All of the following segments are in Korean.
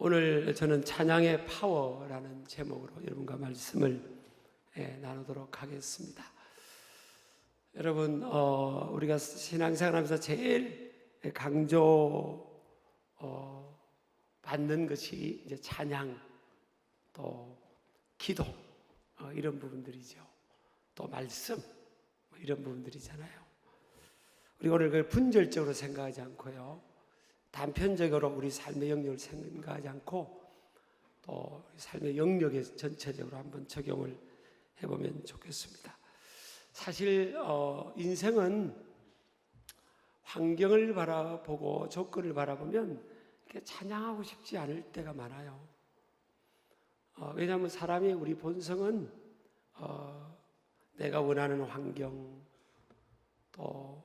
오늘 저는 찬양의 파워라는 제목으로 여러분과 말씀을 나누도록 하겠습니다. 여러분, 우리가 신앙생활하면서 제일 강조 받는 것이 이제 찬양, 또 기도, 이런 부분들이죠. 또 말씀, 이런 부분들이잖아요. 우리 오늘 그걸 분절적으로 생각하지 않고요, 단편적으로 우리 삶의 영역을 생각하지 않고 또 삶의 영역에 전체적으로 한번 적용을 해보면 좋겠습니다. 사실 인생은 환경을 바라보고 조건을 바라보면 이렇게 찬양하고 싶지 않을 때가 많아요. 왜냐하면 사람이, 우리 본성은 내가 원하는 환경, 또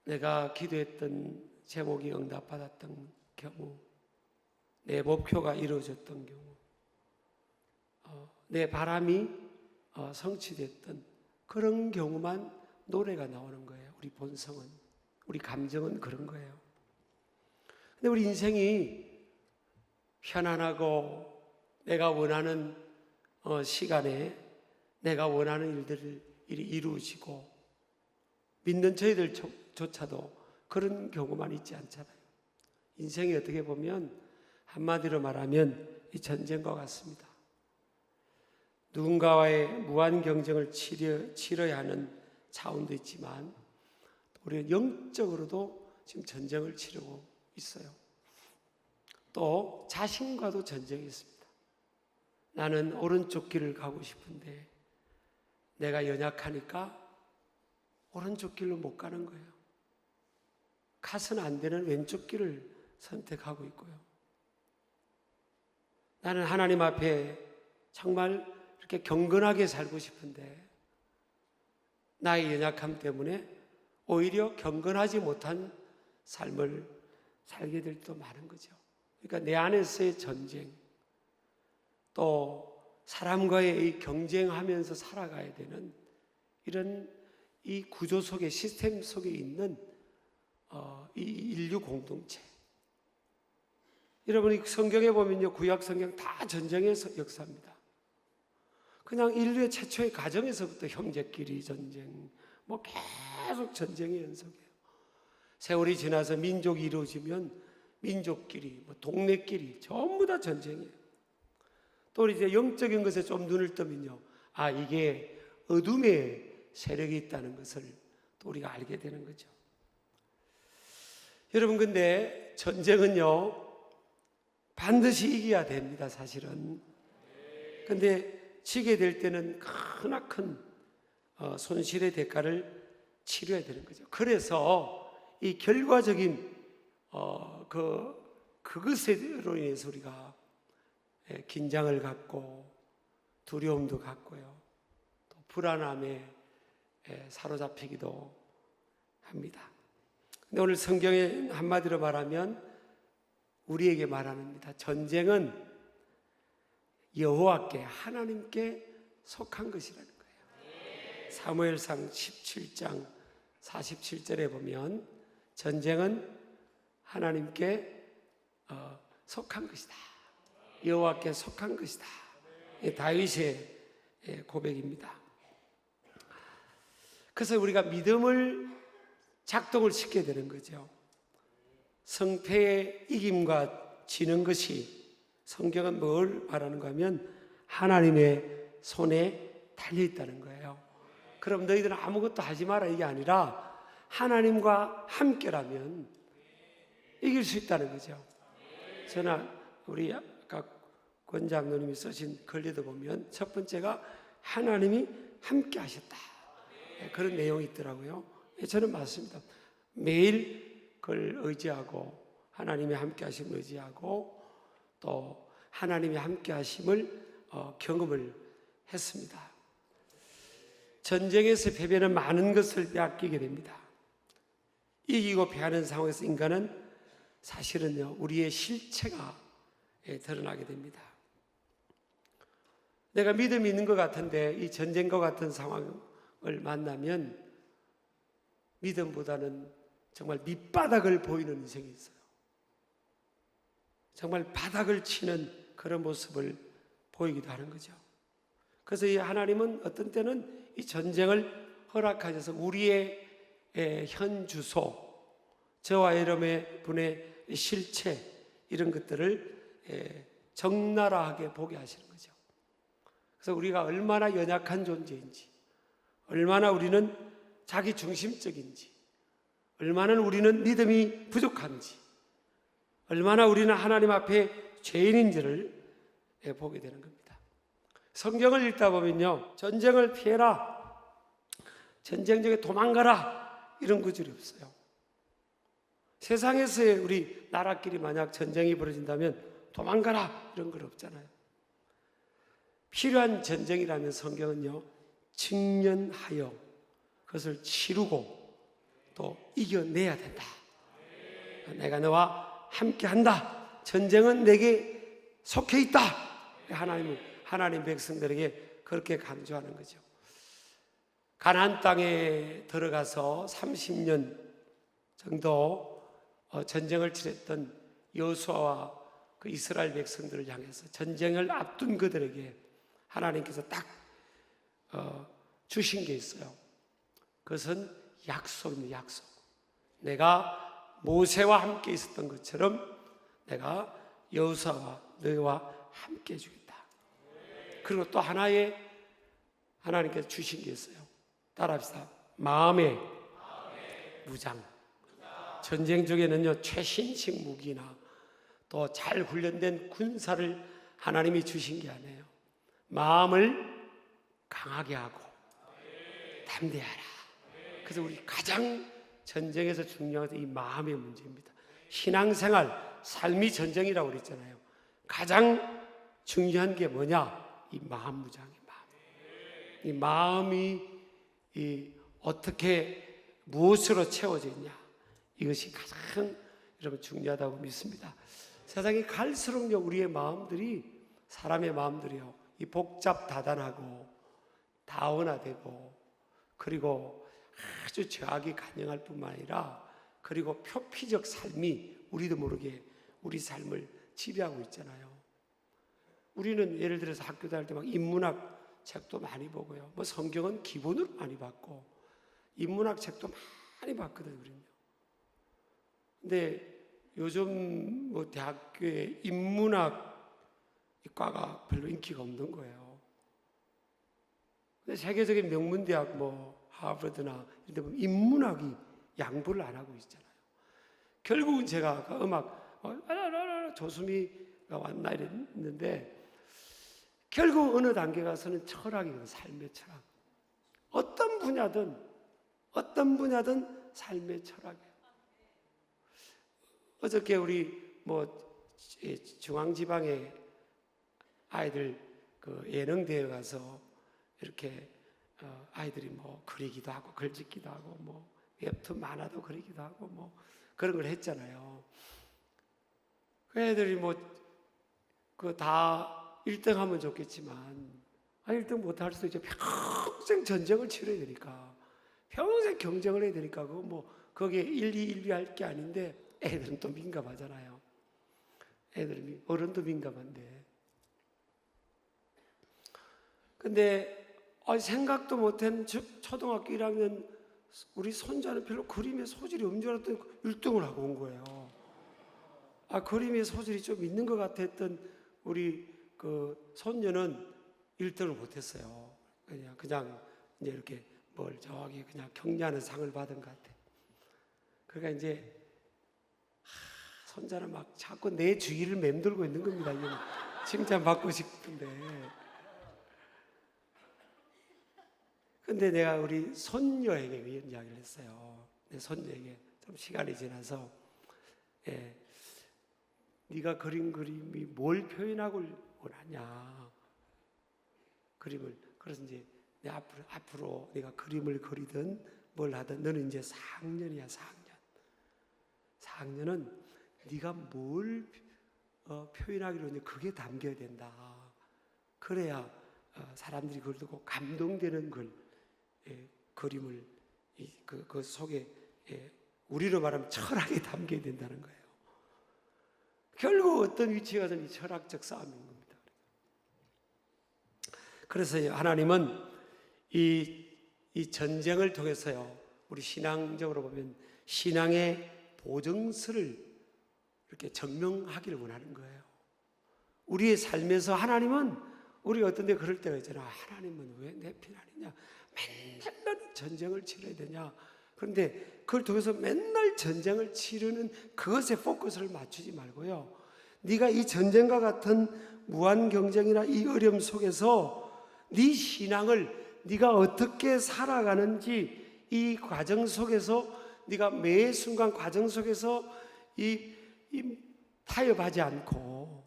내가 기도했던 제목이 응답받았던 경우, 내 목표가 이루어졌던 경우, 내 바람이 성취됐던 그런 경우만 노래가 나오는 거예요. 우리 본성은, 우리 감정은 그런 거예요. 근데 우리 인생이 편안하고 내가 원하는 시간에 내가 원하는 일들이 이루어지고 믿는 저희들조차도 그런 경우만 있지 않잖아요. 인생이 어떻게 보면 한마디로 말하면 이 전쟁과 같습니다. 누군가와의 무한 경쟁을 치러야 하는 차원도 있지만 우리는 영적으로도 지금 전쟁을 치르고 있어요. 또 자신과도 전쟁이 있습니다. 나는 오른쪽 길을 가고 싶은데 내가 연약하니까 오른쪽 길로 못 가는 거예요. 가서는 안 되는 왼쪽 길을 선택하고 있고요. 나는 하나님 앞에 정말 이렇게 경건하게 살고 싶은데 나의 연약함 때문에 오히려 경건하지 못한 삶을 살게 될 때도 많은 거죠. 그러니까 내 안에서의 전쟁, 또 사람과의 경쟁하면서 살아가야 되는 이런 이 구조 속에, 시스템 속에 있는 이 인류 공동체. 여러분이 성경에 보면요, 구약 성경 다 전쟁의 역사입니다. 그냥 인류의 최초의 가정에서부터 형제끼리 전쟁, 계속 전쟁의 연속이에요. 세월이 지나서 민족이 이루어지면 민족끼리, 동네끼리 전부 다 전쟁이에요. 또 이제 영적인 것에 좀 눈을 뜨면요, 이게 어둠의 세력이 있다는 것을 또 우리가 알게 되는 거죠. 여러분, 근데 전쟁은요 반드시 이겨야 됩니다, 사실은. 근데 지게 될 때는 크나큰 손실의 대가를 치러야 되는 거죠. 그래서 이 결과적인 그것으로 인해서 우리가 긴장을 갖고 두려움도 갖고요, 또 불안함에 사로잡히기도 합니다. 근데 오늘 성경에 한마디로 말하면 우리에게 말합니다. 전쟁은 여호와께, 하나님께 속한 것이라는 거예요. 사무엘상 17장 47절에 보면 전쟁은 하나님께 속한 것이다, 여호와께 속한 것이다. 다윗의 고백입니다. 그래서 우리가 믿음을 작동을 시켜야 되는 거죠. 성패의 이김과 지는 것이, 성경은 뭘 말하는가 하면 하나님의 손에 달려있다는 거예요. 그럼 너희들은 아무것도 하지 마라, 이게 아니라 하나님과 함께라면 이길 수 있다는 거죠. 저는 우리 아까 권장로님이 쓰신 글에도 보면 첫 번째가 하나님이 함께 하셨다, 그런 내용이 있더라고요. 저는 맞습니다. 매일 그걸 의지하고, 하나님의 함께 하심을 의지하고, 또 하나님의 함께 하심을 경험을 했습니다. 전쟁에서 패배는 많은 것을 빼앗기게 됩니다. 이기고 패하는 상황에서 인간은 사실은요, 우리의 실체가 드러나게 됩니다. 내가 믿음이 있는 것 같은데 이 전쟁과 같은 상황을 만나면 믿음보다는 정말 밑바닥을 보이는 인생이 있어요. 정말 바닥을 치는 그런 모습을 보이기도 하는 거죠. 그래서 이 하나님은 어떤 때는 이 전쟁을 허락하셔서 우리의 현 주소, 저와 여러분의 분의 실체 이런 것들을 적나라하게 보게 하시는 거죠. 그래서 우리가 얼마나 연약한 존재인지, 얼마나 우리는 자기 중심적인지, 얼마나 우리는 믿음이 부족한지, 얼마나 우리는 하나님 앞에 죄인인지를 보게 되는 겁니다. 성경을 읽다 보면요, 전쟁을 피해라, 전쟁 중에 도망가라 이런 구절이 없어요. 세상에서의 우리 나라끼리 만약 전쟁이 벌어진다면 도망가라 이런 건 없잖아요. 필요한 전쟁이라면 성경은요, 직면하여 그것을 치르고 또 이겨내야 된다. 내가 너와 함께 한다. 전쟁은 내게 속해 있다. 하나님 백성들에게 그렇게 강조하는 거죠. 가나안 땅에 들어가서 30년 정도 전쟁을 치렀던 여호수아와 그 이스라엘 백성들을 향해서 전쟁을 앞둔 그들에게 하나님께서 딱 주신 게 있어요. 그것은 약속입니다. 약속. 내가 모세와 함께 있었던 것처럼 내가 여호수아와 너희와 함께 해주겠다. 그리고 또 하나의 하나님께서 주신 게 있어요. 따라합시다. 마음의 무장. 전쟁 중에는요, 최신식 무기나 또 잘 훈련된 군사를 하나님이 주신 게 아니에요. 마음을 강하게 하고 담대하라. 그래서 우리 가장 전쟁에서 중요한 것은 이 마음의 문제입니다. 신앙생활, 삶이 전쟁이라고 그랬잖아요. 가장 중요한 게 뭐냐? 이 마음 무장의 마음. 이 마음이 어떻게 무엇으로 채워져 있냐? 이것이 가장 여러분 중요하다고 믿습니다. 세상이 갈수록요, 우리의 마음들이, 사람의 마음들이요, 이 복잡다단하고 다원화되고, 그리고 아주 죄악이 간영할 뿐만 아니라, 그리고 표피적 삶이 우리도 모르게 우리 삶을 지배하고 있잖아요. 우리는 예를 들어서 학교 다닐 때 막 인문학 책도 많이 보고요, 뭐 성경은 기본으로 많이 봤고, 인문학 책도 많이 봤거든요, 우리는요. 근데 요즘 뭐 대학교에 인문학과가 별로 인기가 없는 거예요. 근데 세계적인 명문대학 뭐 하버드나 이런 데 보면 인문학이 양보를 안 하고 있잖아요. 결국은 제가 그 음악 조수미가 왔나 이랬는데, 결국 어느 단계 가서는 철학이거든요. 삶의 철학. 어떤 분야든 삶의 철학이에요. 어저께 우리 뭐 중앙지방에 아이들 그 예능대회 가서 이렇게 아이들이 뭐 그리기도 하고 글짓기도 하고 뭐 웹툰 만화도 그리기도 하고 뭐 그런 걸 했잖아요. 그 애들이 뭐 그 다 1등 하면 좋겠지만 1등 못 할 수도 있죠. 평생 전쟁을 치러야 되니까, 평생 경쟁을 해야 되니까, 그거 뭐 거기에 1, 2 할 게 아닌데, 애들은 또 민감하잖아요. 애들은 어른도 민감한데. 근데 생각도 못한 초등학교 1학년 우리 손자는 별로 그림에 소질이 없는 줄 알았더니 1등을 하고 온 거예요. 그림에 소질이 좀 있는 것 같아 했던 우리 그 손녀는 1등을 못했어요. 그냥 이제 이렇게 뭘 저기 그냥 격려하는 상을 받은 것 같아. 그러니까 이제 손자는 막 자꾸 내 주위를 맴돌고 있는 겁니다. 칭찬받고 싶은데. 근데 내가 우리 손녀에게 이런 이야기를 했어요. 내 손녀에게 좀 시간이 지나서, 네가 그린 그림이 뭘 표현하고 원하냐, 그림을. 그래서 이제 내 앞으로 네가 그림을 그리든 뭘 하든 너는 이제 4학년이야. 4학년은 네가 뭘 표현하기로 했는데 그게 담겨야 된다. 그래야 사람들이 그걸 듣고 감동되는 걸, 그림을 그 속에 우리로 말하면 철학이 담겨야 된다는 거예요. 결국 어떤 위치에 가든 이 철학적 싸움인 겁니다. 그래서 하나님은 이 전쟁을 통해서요, 우리 신앙적으로 보면 신앙의 보증서를 이렇게 증명하기를 원하는 거예요. 우리의 삶에서 하나님은, 우리 어떤 데 그럴 때가 있잖아. 하나님은 왜 내 편 아니냐, 맨날 나는 전쟁을 치러야 되냐. 그런데 그걸 통해서 맨날 전쟁을 치르는 그것에 포커스를 맞추지 말고요, 네가 이 전쟁과 같은 무한 경쟁이나 이 어려움 속에서 네 신앙을 네가 어떻게 살아가는지, 이 과정 속에서 네가 매 순간 과정 속에서 이 타협하지 않고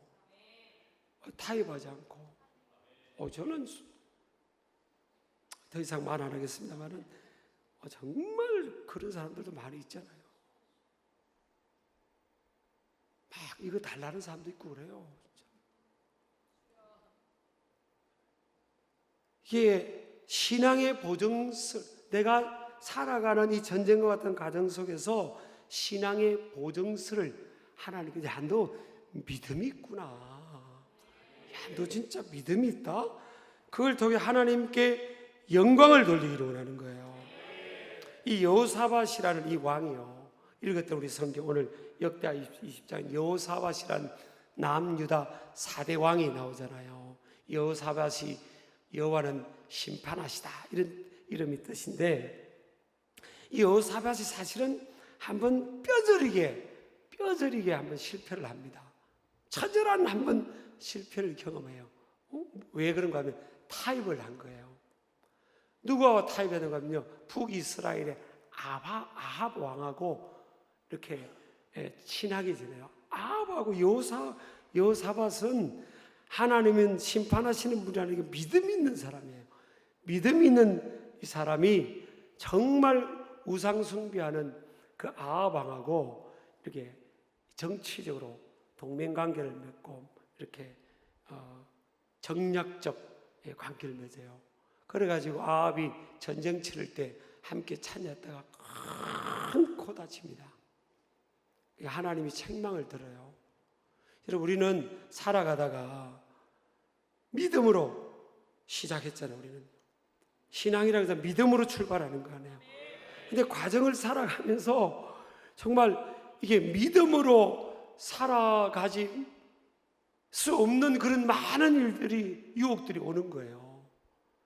저는 더 이상 말 안 하겠습니다만은 정말 그런 사람들도 많이 있잖아요. 막 이거 달라는 사람도 있고 그래요. 진짜. 이게 신앙의 보증서, 내가 살아가는 이 전쟁과 같은 과정 속에서 신앙의 보증서를 하나님께, 야, 너 믿음이 있구나, 야, 너 진짜 믿음이 있다, 그걸 통해 하나님께 영광을 돌리기를 원하는 거예요. 이 여호사밧이라는 이 왕이요, 읽었던 우리 성경 오늘 역대하 20장 여호사밧이란 남유다 4대 왕이 나오잖아요. 여호사밧이 여호와는 심판하시다, 이런 이름이 뜻인데, 이 여호사밧이 사실은 한번 뼈저리게 한번 실패를 합니다. 처절한 한번 실패를 경험해요. 왜 그런가 하면 타협을 한 거예요. 누구와 타협했는가 하면요, 북이스라엘의 아합 왕하고 이렇게 친하게 지내요. 아합하고 여호사밧은 하나님은 심판하시는 분이 아니고 믿음 있는 사람이에요. 믿음 있는 이 사람이 정말 우상 숭배하는 그 아합 왕하고 이렇게 정치적으로 동맹관계를 맺고 이렇게 정략적 관계를 맺어요. 그래가지고 아합이 전쟁 치를 때 함께 찬양했다가 큰 코 다칩니다. 하나님이 책망을 들어요. 여러분, 우리는 살아가다가 믿음으로 시작했잖아요. 우리는 신앙이라고 해서 믿음으로 출발하는 거 아니에요. 근데 과정을 살아가면서 정말 이게 믿음으로 살아가지 수 없는 그런 많은 일들이, 유혹들이 오는 거예요.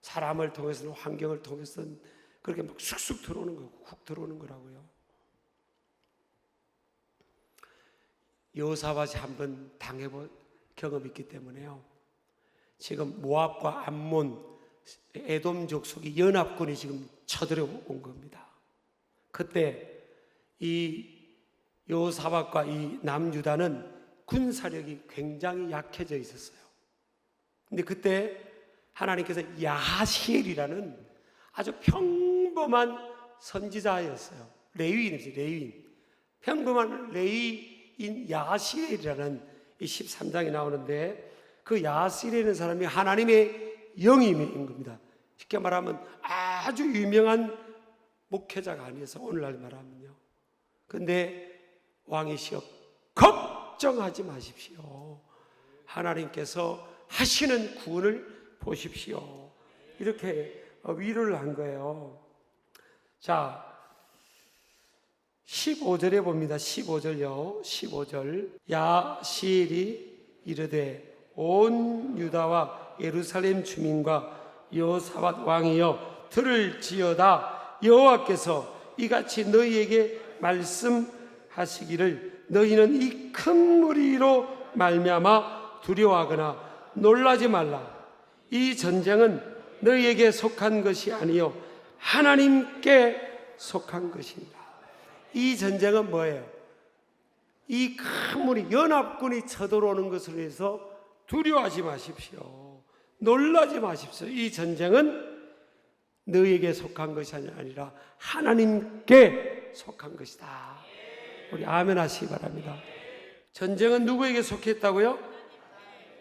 사람을 통해서는, 환경을 통해서는 그렇게 막 쑥쑥 들어오는 거예요. 훅 들어오는 거라고요. 여호사밧이 한번 당해본 경험이 있기 때문에요, 지금 모압과 암몬, 에돔 족속이 연합군이 지금 쳐들어온 겁니다. 그때 이 여호사밧과 이 남유다는 군사력이 굉장히 약해져 있었어요. 근데 그때 하나님께서 야하시엘이라는 아주 평범한 선지자였어요. 레위인이죠, 레위인. 평범한 레위인 야하시엘이라는 이 13장이 나오는데, 그 야하시엘이라는 사람이 하나님의 영임인 겁니다. 쉽게 말하면 아주 유명한 목회자가 아니어서 오늘날 말하면요. 근데 왕이시여, 걱정하지 마십시오. 하나님께서 하시는 구원을 보십시오. 이렇게 위로를 한 거예요. 자, 15절에 봅니다. 15절요. 15절. 야시엘이 이르되 온 유다와 예루살렘 주민과 여호사밧 왕이여 들을지어다. 여호와께서 이같이 너희에게 말씀하시기를 너희는 이 큰 무리로 말미암아 두려워하거나 놀라지 말라. 이 전쟁은 너희에게 속한 것이 아니요 하나님께 속한 것입니다. 이 전쟁은 뭐예요? 이 큰 무리, 연합군이 쳐들어오는 것을 위해서 두려워하지 마십시오. 놀라지 마십시오. 이 전쟁은 너희에게 속한 것이 아니라 하나님께 속한 것이다. 우리 아멘 하시기 바랍니다. 전쟁은 누구에게 속했다고요?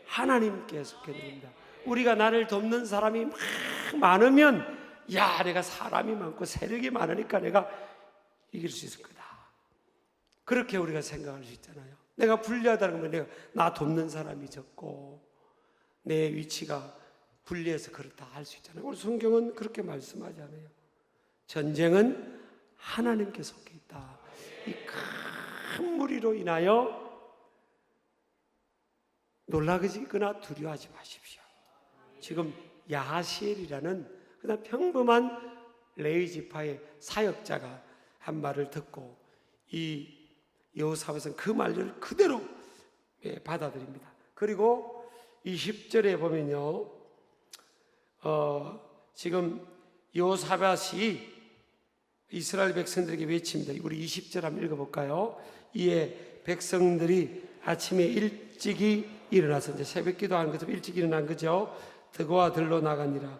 하나님께 속했습니다. 우리가 나를 돕는 사람이 막 많으면, 야, 내가 사람이 많고 세력이 많으니까 내가 이길 수 있을 거다, 그렇게 우리가 생각할 수 있잖아요. 내가 불리하다는 건 내가 나 돕는 사람이 적고 내 위치가 불리해서 그렇다 할 수 있잖아요. 오늘 성경은 그렇게 말씀하지 않아요. 전쟁은 하나님께 속해 있다. 이 큰 무리로 인하여 놀라거나 두려워하지 마십시오. 지금 야하시엘이라는 그냥 평범한 레위 지파의 사역자가 한 말을 듣고 이 여호사밧은 그 말을 그대로 받아들입니다. 그리고 20절에 보면요, 지금 여호사밧이 이스라엘 백성들에게 외칩니다. 우리 20절 한번 읽어볼까요? 이에 백성들이 아침에 일찍이 일어나서, 이제 새벽 기도하는 것처럼 일찍 일어난 거죠. 드고와 들로 나가니라.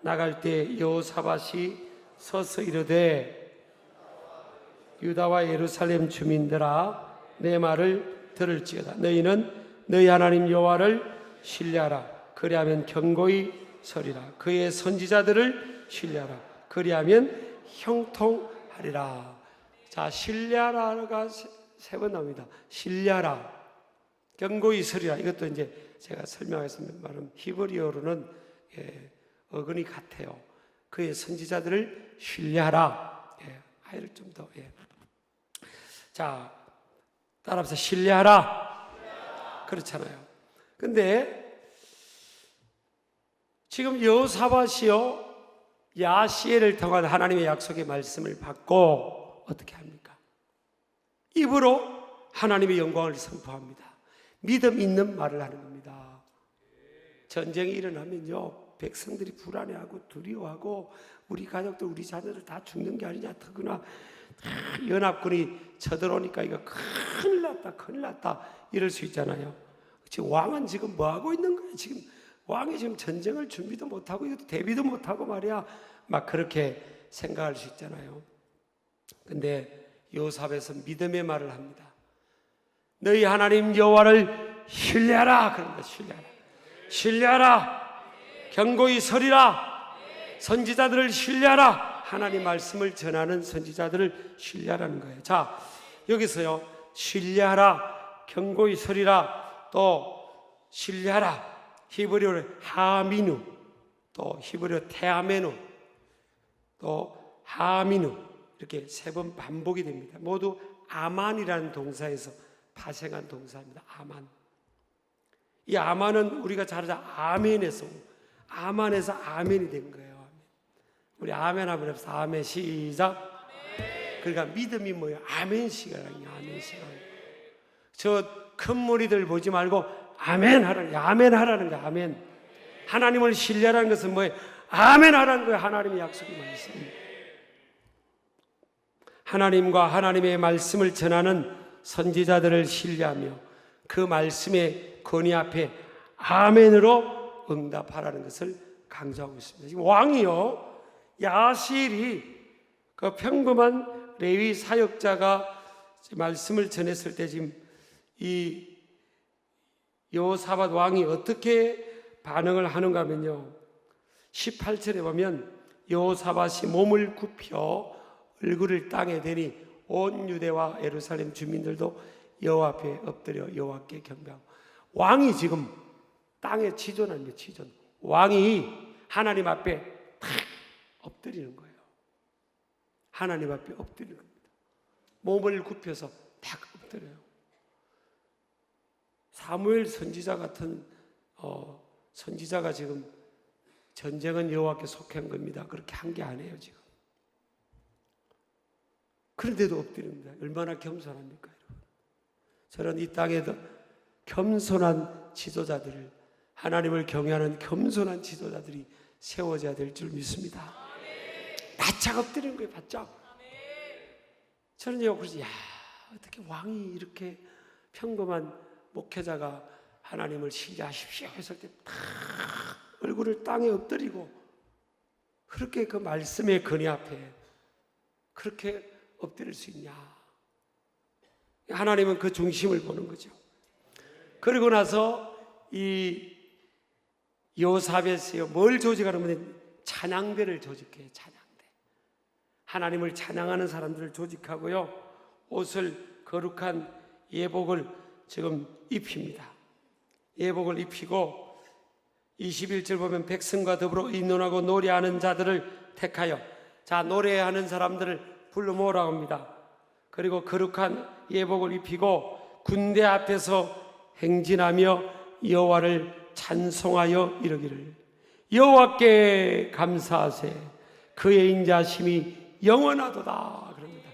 나갈 때 여호사밧이 서서 이르되 유다와 예루살렘 주민들아, 내 말을 들을지어다. 너희는 너희 하나님 여호와를 신뢰하라. 그리하면 견고히 서리라. 그의 선지자들을 신뢰하라. 그리하면 형통하리라. 자, 신뢰하라가 세 번 나옵니다. 신뢰하라, 견고히 서리라. 이것도 이제 제가 설명하겠습니다. 말은 히브리어로는 어근이 같아요. 그의 선지자들을 신뢰하라. 아이를 좀 더. 자, 따라합시다. 신뢰하라. 그렇잖아요. 근데 지금 여호사밧이요, 야시엘을 통한 하나님의 약속의 말씀을 받고 어떻게 합니까? 입으로 하나님의 영광을 선포합니다. 믿음 있는 말을 하는 겁니다. 전쟁이 일어나면요, 백성들이 불안해하고 두려워하고 우리 가족들, 우리 자녀들 다 죽는 게 아니냐, 더구나 연합군이 쳐들어오니까 이거 큰일 났다 이럴 수 있잖아요. 지금 왕은 지금 뭐 하고 있는 거예요? 지금 왕이 지금 전쟁을 준비도 못하고 이것도 대비도 못하고 말이야, 막 그렇게 생각할 수 있잖아요. 근데 여호사밧은 믿음의 말을 합니다. 너희 하나님 여호와를 신뢰하라. 그런다. 신뢰하라. 견고히 서리라. 선지자들을 신뢰하라. 하나님 말씀을 전하는 선지자들을 신뢰하라는 거예요. 자, 여기서요, 신뢰하라, 견고히 서리라, 또 신뢰하라, 히브리어로 하미누, 또 히브리어 테아메누, 또 하미누, 이렇게 세 번 반복이 됩니다. 모두 아만이라는 동사에서 파생한 동사입니다. 아만. 이 아만은 우리가 잘 알죠. 아멘에서 아멘이 된 거예요. 우리 아멘 한번 해봅시다. 아멘. 시작. 그러니까 믿음이 뭐예요? 아멘 시간이에요. 아멘 시간. 저 큰 무리들 보지 말고 아멘 하라는 거예요. 아멘 하라는 거예요. 아멘. 하나님을 신뢰하라는 것은 뭐예요? 아멘 하라는 거예요. 하나님의 약속이 말씀. 하나님과 하나님의 말씀을 전하는 선지자들을 신뢰하며 그 말씀의 권위 앞에 아멘으로 응답하라는 것을 강조하고 있습니다. 지금 왕이요, 야시엘이 그 평범한 레위 사역자가 말씀을 전했을 때 지금 이 여호사밧 왕이 어떻게 반응을 하는가 하면요, 18절에 보면 여호사밧이 몸을 굽혀 얼굴을 땅에 대니 온 유대와 예루살렘 주민들도 여호와 앞에 엎드려 여호와께 경배하고, 왕이 지금 땅에 치존합니다. 치존. 왕이 하나님 앞에 탁 엎드리는 거예요. 하나님 앞에 엎드리는 겁니다. 몸을 굽혀서 탁 엎드려요. 사무엘 선지자 같은 선지자가 지금 전쟁은 여호와께 속한 겁니다, 그렇게 한 게 아니에요 지금. 그런데도 엎드립니다. 얼마나 겸손합니까 여러분. 저는 이 땅에도 겸손한 지도자들을, 하나님을 경외하는 겸손한 지도자들이 세워져야 될 줄 믿습니다. 바짝 엎드리는 거예요. 바짝. 저는 그래서 어떻게 왕이 이렇게 평범한 목회자가 하나님을 신뢰하십시오 했을 때 다 얼굴을 땅에 엎드리고 그렇게 그 말씀의 근위 앞에 그렇게 엎드릴 수 있냐. 하나님은 그 중심을 보는 거죠. 그리고 나서 이 여호사밧이요, 뭘 조직하냐면 찬양대를 조직해요. 찬양대. 하나님을 찬양하는 사람들을 조직하고요, 옷을, 거룩한 예복을 지금 입힙니다. 예복을 입히고 21절 보면 백성과 더불어 의논하고 노래하는 자들을 택하여, 자, 노래하는 사람들을 불러 모으라고 합니다. 그리고 거룩한 예복을 입히고 군대 앞에서 행진하며 여호와를 찬송하여 이르기를 여호와께 감사하세 그의 인자심이 영원하도다 그럽니다.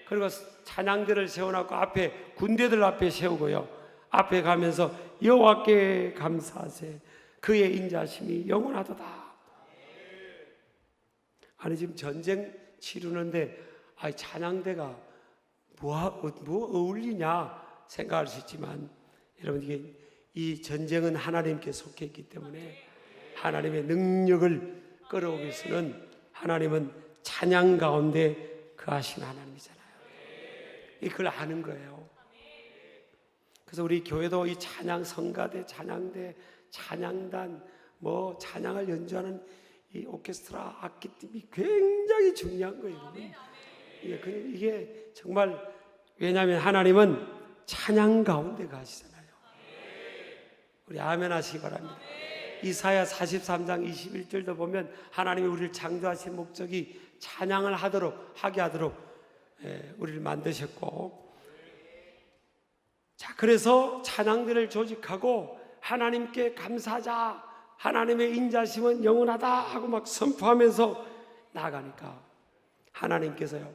그리고 찬양대를 세워놓고 앞에 군대들 앞에 세우고요, 앞에 가면서 여호와께 감사하세 그의 인자심이 영원하도다. 아니 지금 전쟁 치르는데 찬양대가 뭐 어울리냐 생각할 수 있지만, 여러분 이게 이 전쟁은 하나님께 속해 있기 때문에 하나님의 능력을 끌어오기 위해서는 하나님은 찬양 가운데 거하신 하나님이잖아요. 그걸 아는 거예요. 그래서 우리 교회도 이 찬양 성가대, 찬양대, 찬양단, 뭐 찬양을 연주하는 이 오케스트라 악기팀이 굉장히 중요한 거예요, 여러분. 이게 정말, 왜냐하면 하나님은 찬양 가운데 가시잖아요. 우리 아멘 하시기 바랍니다. 이사야 43장 21절도 보면 하나님이 우리를 창조하신 목적이 찬양을 하게 하도록 우리를 만드셨고, 자, 그래서 찬양들을 조직하고 하나님께 감사하자, 하나님의 인자심은 영원하다 하고 막 선포하면서 나가니까 하나님께서요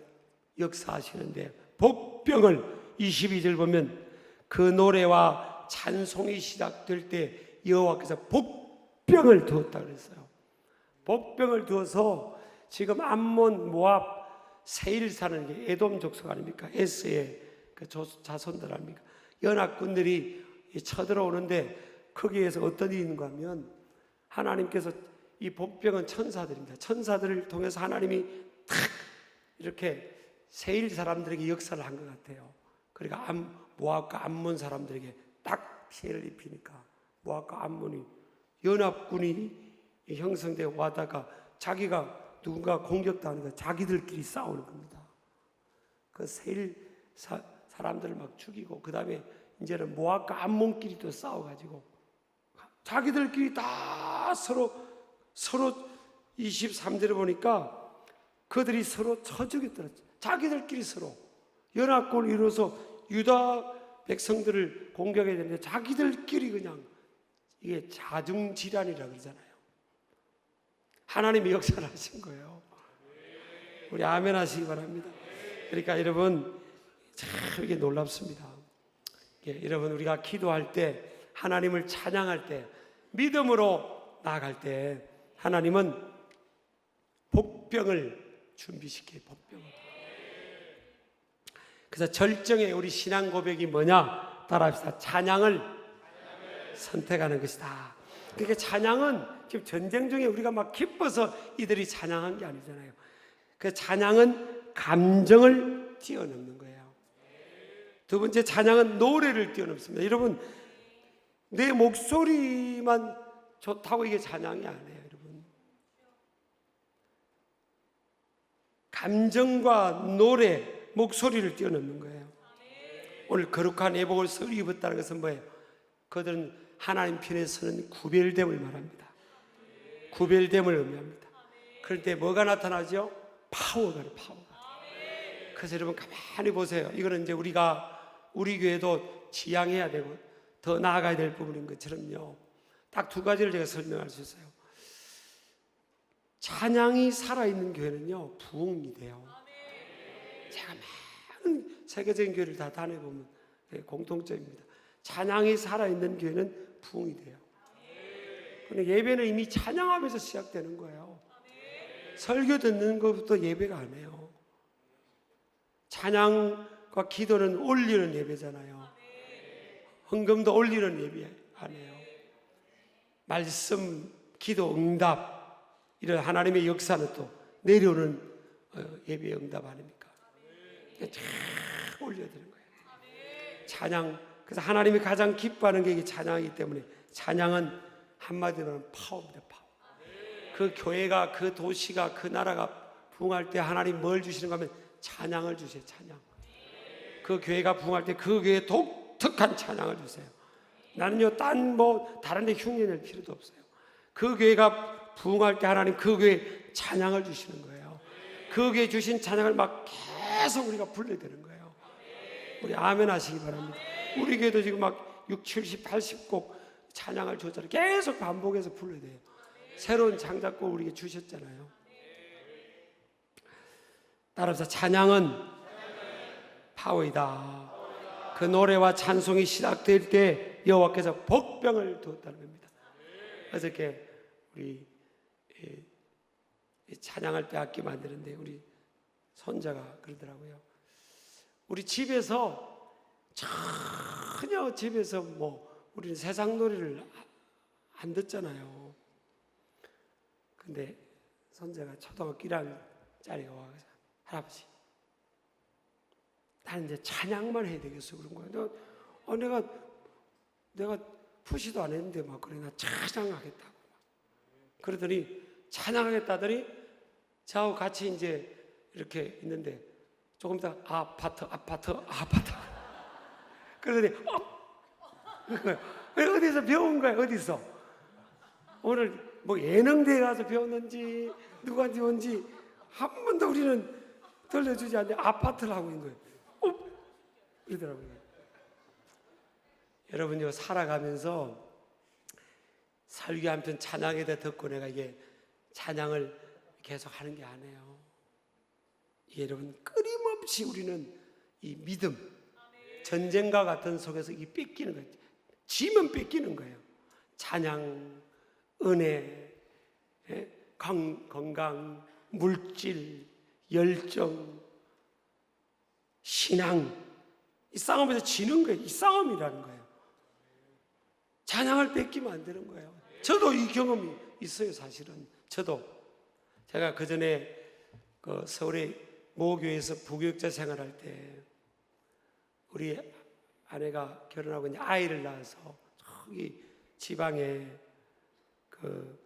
역사하시는데, 복병을 22절 보면 그 노래와 찬송이 시작될 때 여호와께서 복병을 두었다 그랬어요. 복병을 두어서 지금 암몬, 모압, 세일 사는 게 에돔 족속 아닙니까? 에스의 그 자손들 아닙니까? 연합군들이 쳐들어오는데 거기에서 어떤 일이 있는가 하면 하나님께서, 이 복병은 천사들입니다. 천사들을 통해서 하나님이 탁 이렇게 세일 사람들에게 역사를 한 것 같아요. 그러니까 모압과 암몬 사람들에게 딱 피해를 입히니까 모압과 암몬이 연합군이 형성되어 와다가 자기가 누군가 공격당하니까 자기들끼리 싸우는 겁니다. 그 세일 사람들을 막 죽이고, 그 다음에 이제는 모압과 암몬끼리 또 싸워가지고 자기들끼리 다 서로 23절에 보니까 그들이 서로 쳐죽였더라. 자기들끼리 서로 연합군을 이루어서 유다 백성들을 공격해야 되는데 자기들끼리 그냥, 이게 자중질환이라고 그러잖아요. 하나님이 역사를 하신 거예요. 우리 아멘 하시기 바랍니다. 그러니까 여러분 참 이게 놀랍습니다. 여러분 우리가 기도할 때, 하나님을 찬양할 때, 믿음으로 나아갈 때 하나님은 복병을 준비시켜요. 복병을. 그래서 절정의 우리 신앙 고백이 뭐냐? 따라합시다. 찬양을 선택하는 것이다. 그러니까 찬양은 지금 전쟁 중에 우리가 막 기뻐서 이들이 찬양한 게 아니잖아요. 그 찬양은 감정을 뛰어넘는 거예요. 두 번째, 찬양은 노래를 뛰어넘습니다. 여러분, 내 목소리만 좋다고 이게 찬양이 아니에요, 여러분. 감정과 노래, 목소리를 뛰어넘는 거예요. 오늘 거룩한 예복을 서로 입었다는 것은 뭐예요? 그들은 하나님 편에 서는 구별됨을 말합니다. 구별됨을 의미합니다. 그럴 때 뭐가 나타나죠? 파워가. 그래서 여러분 가만히 보세요. 이거는 이제 우리 교회도 지향해야 되고 더 나아가야 될 부분인 것처럼요, 딱 두 가지를 제가 설명할 수 있어요. 찬양이 살아있는 교회는요 부흥이 돼요. 제가 많은 세계적인 교회를 다 다녀보면 공통점입니다. 찬양이 살아있는 교회는 부흥이 돼요. 근데 예배는 이미 찬양하면서 시작되는 거예요. 설교 듣는 것부터 예배가 아니에요. 찬양과 기도는 올리는 예배잖아요. 헌금도 올리는 예배 아니에요. 말씀, 기도, 응답, 이런 하나님의 역사는 또 내려오는 예배 응답 아닙니까? 쫙 올려야 되는 거예요. 찬양. 그래서 하나님이 가장 기뻐하는 게 이게 찬양이기 때문에, 찬양은 한마디로 하면 파워입니다. 파워. 그 교회가, 그 도시가, 그 나라가 부흥할 때 하나님 뭘 주시는가 하면 찬양을 주세요. 찬양. 그 교회가 부흥할 때 그 교회의 독특한 독특한 찬양을 주세요. 나는요 딴 뭐 다른 데 흉내낼 필요도 없어요. 그 교회가 부흥할 때 하나님 그 교회에 찬양을 주시는 거예요. 그 교회에 주신 찬양을 막 계속 우리가 불러야 되는 거예요. 우리 아멘 하시기 바랍니다. 우리 교회도 지금 막 6, 70, 80곡 찬양을 줬잖아요. 계속 반복해서 불러야 돼요. 새로운 장작곡 우리에게 주셨잖아요. 따라서 찬양은 파워이다. 그 노래와 찬송이 시작될 때 여호와께서 복병을 두었다는 겁니다. 어저께 우리 찬양할 때 악기 만드는데 우리 손자가 그러더라고요. 우리 집에서 전혀 집에서 뭐 우리는 세상 노래를 안 듣잖아요. 근데 손자가 초등학교 1학년짜리가 와서 할아버지 나는 이제 찬양만 해야 되겠어 그런 거야. 내가 푸시도 안 했는데 막 그래 나 찬양하겠다고 그러더니 찬양하겠다더니 저하고 같이 이제 이렇게 있는데 조금 더 아파트 그러더니 어디서 배운 거야 어디서 오늘 뭐 예능대회 가서 배웠는지 누구한테 온지 한 번도 우리는 들려주지 않는데 아파트를 하고 있는 거예요. 그러더라고요. 여러분요 살아가면서 설교 한 편 찬양에다 듣고 내가 이게 찬양을 계속 하는 게 아니에요. 여러분 끊임없이 우리는 이 믿음 전쟁과 같은 속에서 이 뺏기는 거예요. 지면 뺏기는 거예요. 찬양, 은혜, 건강, 물질, 열정, 신앙 이 싸움에서 지는 거예요. 이 싸움이라는 거예요. 찬양을 뺏기면 안 되는 거예요. 저도 이 경험이 있어요. 사실은 저도 제가 그 전에 그 서울의 모교에서 부교육자 생활할 때 우리 아내가 결혼하고 이제 아이를 낳아서 저기 지방에 그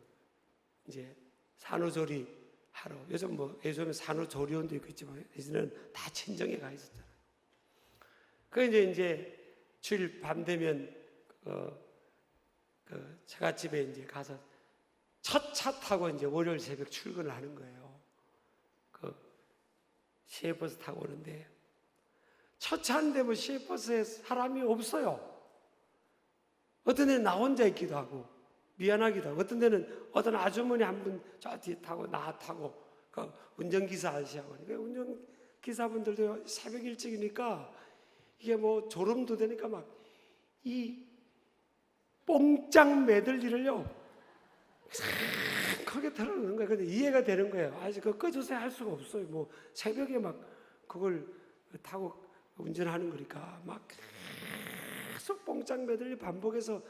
이제 산후조리 하러 요즘은 산후조리원도 있겠지만 예전에는 다 친정에 가 있었잖아요. 그 이제 주일 밤 되면 그 처갓집에 이제 가서 첫 차 타고 이제 월요일 새벽 출근을 하는 거예요. 그 시외버스 타고 오는데 첫 차인데 뭐 시외버스에 사람이 없어요. 어떤 데는 나 혼자 있기도 하고 미안하기도 하고 어떤 데는 어떤 아주머니 한 분 저 뒤에 타고 나 타고 그 운전기사 아저씨하고 운전기사분들도 새벽 일찍이니까 이게 뭐 졸음도 되니까 막 이 뽕짝 매들리를요 크게 틀어놓는 거예요. 근데 이해가 되는 거예요. 아직 그거 꺼주세요 할 수가 없어요. 뭐 새벽에 막 그걸 타고 운전하는 거니까 막 계속 뽕짝 매들리 반복해서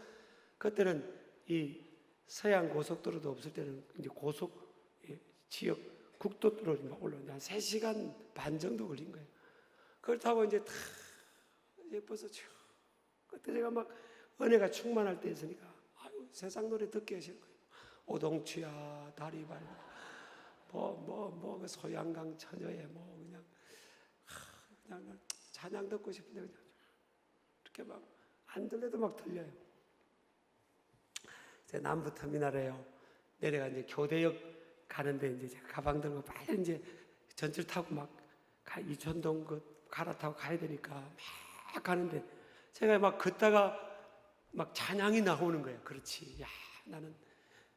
그때는 이 서양 고속도로도 없을 때는 이제 고속 지역 국도도로 올라오는데 한 3시간 반 정도 걸린 거예요. 그걸 타고 이제 다 예뻐서 쭉 그때 제가 막 은혜가 충만할 때였으니까 아유 세상 노래 듣게 하시는 거예요. 오동추야 다리 밟고 그 소양강 처녀에 뭐 그냥 찬양 듣고 싶은데 그냥 이렇게 막 안 들려도 막 들려요. 제가 남부터미널에요 내려가 이제 교대역 가는데 이제 제가 가방 들고 빨리 이제 전철 타고 막 이촌동 그 갈아타고 가야 되니까 막 가는데 제가 막 걷다가 막 찬양이 나오는 거예요. 그렇지. 야, 나는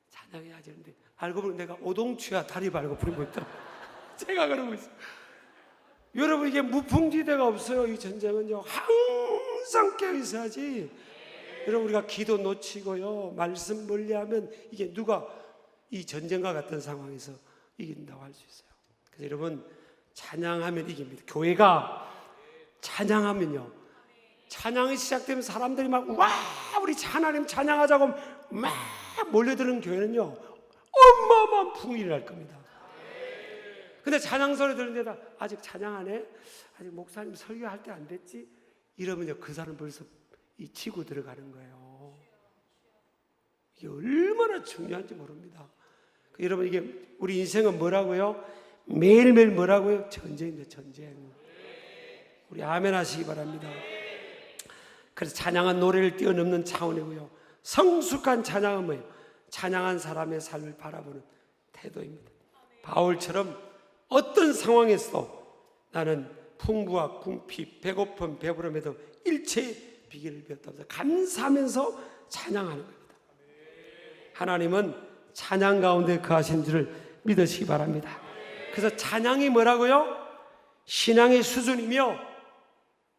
찬양해야지. 그런데 알고 보니 내가 오동추야 다리 밟고 부른 거 있더라고요. 제가 그러고 있어요. 여러분 이게 무풍지대가 없어요. 이 전쟁은요. 항상 깨어 있어야지. 여러분 우리가 기도 놓치고요. 말씀 멀리하면 이게 누가 이 전쟁과 같은 상황에서 이긴다고 할 수 있어요. 그래서 여러분 찬양하면 이깁니다. 교회가 찬양하면요. 찬양이 시작되면 사람들이 막 와 우리 하나님 찬양하자고 막 몰려드는 교회는요 어마어마한 부흥이 날 겁니다. 근데 찬양 소리 들은 데다 아직 찬양 안 해? 아직 목사님 설교할 때 안 됐지? 이러면요 그 사람 벌써 이 치고 들어가는 거예요. 이게 얼마나 중요한지 모릅니다. 여러분 이게 우리 인생은 뭐라고요? 매일매일 뭐라고요? 전쟁입니다. 전쟁. 우리 아멘 하시기 바랍니다. 그래서 찬양은 노래를 뛰어넘는 차원이고요. 성숙한 찬양은 뭐예요? 찬양한 사람의 삶을 바라보는 태도입니다. 바울처럼 어떤 상황에서도 나는 풍부와 궁핍, 배고픔, 배부름에도 일체의 비결을 배웠다면서 감사하면서 찬양하는 겁니다. 하나님은 찬양 가운데 거하신 줄을 믿으시기 바랍니다. 그래서 찬양이 뭐라고요? 신앙의 수준이며,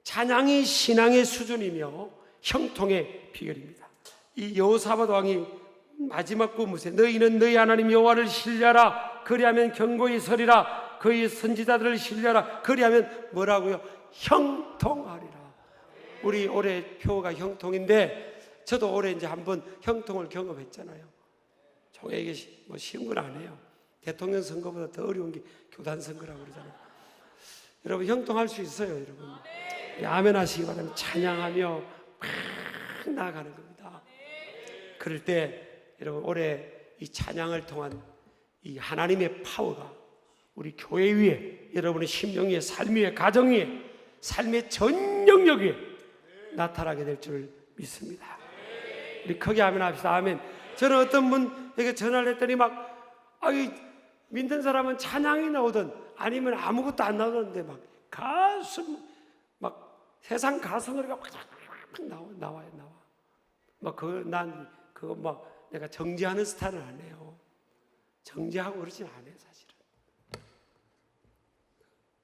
찬양이 신앙의 수준이며 형통의 비결입니다. 이 여호사밧 왕이 마지막 구무새 너희는 너희 하나님 여호와를 신뢰하라 그리하면 견고히 서리라 그의 선지자들을 신뢰하라 그리하면 뭐라고요? 형통하리라. 우리 올해 표가 형통인데 저도 올해 이제 한번 형통을 경험했잖아요. 저게 이게 뭐 쉬운 건 아니에요. 대통령 선거보다 더 어려운 게 교단 선거라고 그러잖아요. 여러분 형통할 수 있어요, 여러분. 아멘 하시기 바랍니다. 찬양하며 막 나아가는 겁니다. 그럴 때 여러분 올해 이 찬양을 통한 이 하나님의 파워가 우리 교회 위에, 여러분의 심령 위에, 삶 위에, 가정 위에, 삶의 전 영역 위에 나타나게 될 줄 믿습니다. 우리 크게 아멘 합시다. 아멘. 저는 어떤 분에게 전화를 했더니 막 믿는 사람은 찬양이 나오든 아니면 아무것도 안 나오는데 막 가슴 막 세상 가수 노래가 막 나와요. 막 난 그거 막 내가 정지하는 스타일은 아니에요. 정지하고 그러진 않아요, 사실은.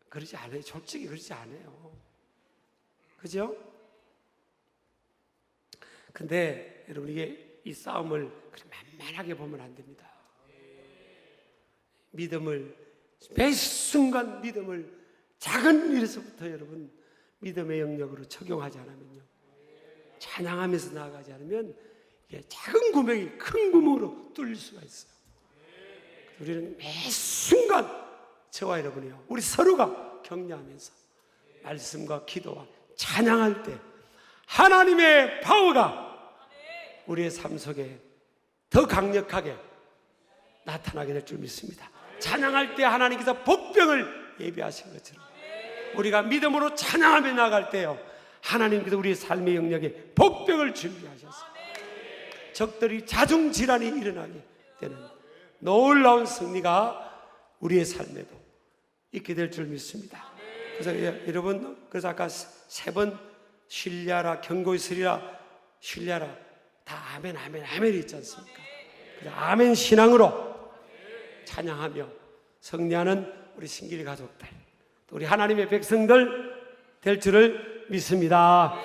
그러지 않아요. 솔직히 그러지 않아요. 그죠? 근데 여러분 이게 이 싸움을 만만하게 보면 안 됩니다. 믿음을 매 순간 믿음을 작은 일에서부터 여러분 믿음의 영역으로 적용하지 않으면요, 찬양하면서 나아가지 않으면 이게 작은 구멍이 큰 구멍으로 뚫릴 수가 있어요. 우리는 매 순간 저와 여러분이요, 우리 서로가 격려하면서 말씀과 기도와 찬양할 때 하나님의 파워가 우리의 삶 속에 더 강력하게 나타나게 될 줄 믿습니다. 찬양할 때 하나님께서 복병을 예비하신 것처럼 우리가 믿음으로 찬양하며 나갈 때요, 하나님께서 우리의 삶의 영역에 복병을 준비하셔서 적들이 자중질환이 일어나게 되는 놀라운 승리가 우리의 삶에도 있게 될 줄 믿습니다. 그래서 여러분, 그래서 아까 3번 신뢰하라, 견고히 서리라, 신뢰하라, 다 아멘, 아멘, 아멘이 있지 않습니까? 그래서 아멘 신앙으로 찬양하며 승리하는 우리 신길 가족들, 또 우리 하나님의 백성들 될 줄을 믿습니다.